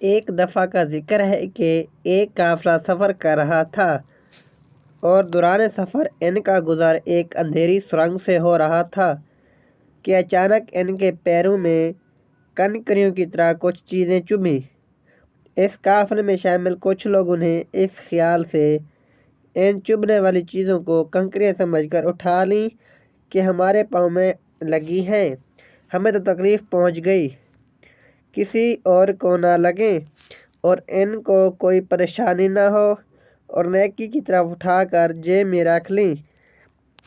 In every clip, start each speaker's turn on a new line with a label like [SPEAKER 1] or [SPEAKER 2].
[SPEAKER 1] ایک دفعہ کا ذکر ہے کہ ایک قافلہ سفر کر رہا تھا اور دوران سفر ان کا گزر ایک اندھیری سرنگ سے ہو رہا تھا کہ اچانک ان کے پیروں میں کنکریوں کی طرح کچھ چیزیں چبھیں۔ اس قافلے میں شامل کچھ لوگوں نے اس خیال سے ان چبھنے والی چیزوں کو کنکریاں سمجھ کر اٹھا لیں کہ ہمارے پاؤں میں لگی ہیں، ہمیں تو تکلیف پہنچ گئی، کسی اور کو نہ لگیں اور ان کو کوئی پریشانی نہ ہو، اور نیکی کی طرف اٹھا کر جیب میں رکھ لیں۔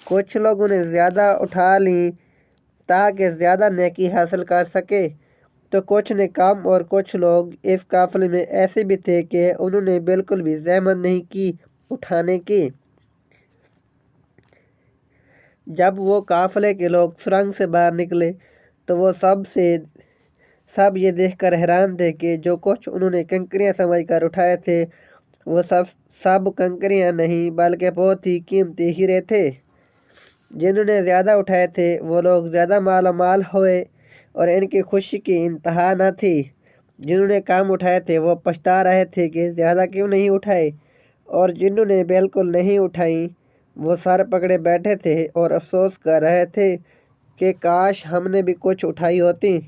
[SPEAKER 1] کچھ لوگوں نے زیادہ اٹھا لیں تاکہ زیادہ نیکی حاصل کر سکے، تو کچھ نے کم، اور کچھ لوگ اس قافلے میں ایسے بھی تھے کہ انہوں نے بالکل بھی زحمت نہیں کی اٹھانے کی۔ جب وہ قافلے کے لوگ سرنگ سے باہر نکلے تو وہ سب یہ دیکھ کر حیران تھے کہ جو کچھ انہوں نے کنکریاں سمجھ کر اٹھائے تھے وہ سب کنکریاں نہیں بلکہ بہت ہی قیمتی ہیرے تھے۔ جنہوں نے زیادہ اٹھائے تھے وہ لوگ زیادہ مالا مال ہوئے اور ان کی خوشی کی انتہا نہ تھی۔ جنہوں نے کم اٹھائے تھے وہ پچھتا رہے تھے کہ زیادہ کیوں نہیں اٹھائے، اور جنہوں نے بالکل نہیں اٹھائیں وہ سر پکڑے بیٹھے تھے اور افسوس کر رہے تھے کہ کاش ہم نے بھی کچھ اٹھائی ہوتی۔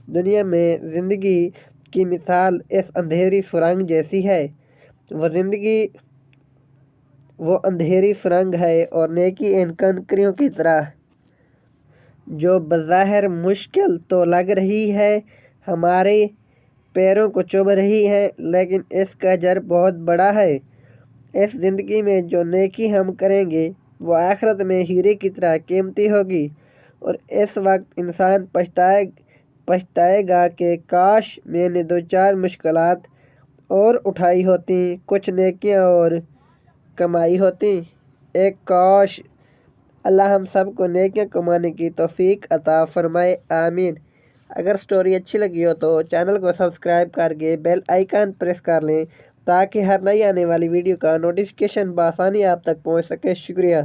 [SPEAKER 1] دنیا میں زندگی کی مثال اس اندھیری سرنگ جیسی ہے۔ وہ اندھیری سرنگ ہے اور نیکی ان کنکریوں کی طرح جو بظاہر مشکل تو لگ رہی ہے، ہمارے پیروں کو چبھ رہی ہے، لیکن اس کا اجر بہت بڑا ہے۔ اس زندگی میں جو نیکی ہم کریں گے وہ آخرت میں ہیرے کی طرح قیمتی ہوگی، اور اس وقت انسان پچھتائے گا کہ کاش میں نے 2-4 مشکلات اور اٹھائی ہوتی، کچھ نیکیاں اور کمائی ہوتی۔ ایک کاش اللہ ہم سب کو نیکیاں کمانے کی توفیق عطا فرمائے، آمین۔ اگر سٹوری اچھی لگی ہو تو چینل کو سبسکرائب کر کے بیل آئیکن پریس کر لیں تاکہ ہر نئی آنے والی ویڈیو کا نوٹیفیکیشن بآسانی آپ تک پہنچ سکے۔ شکریہ۔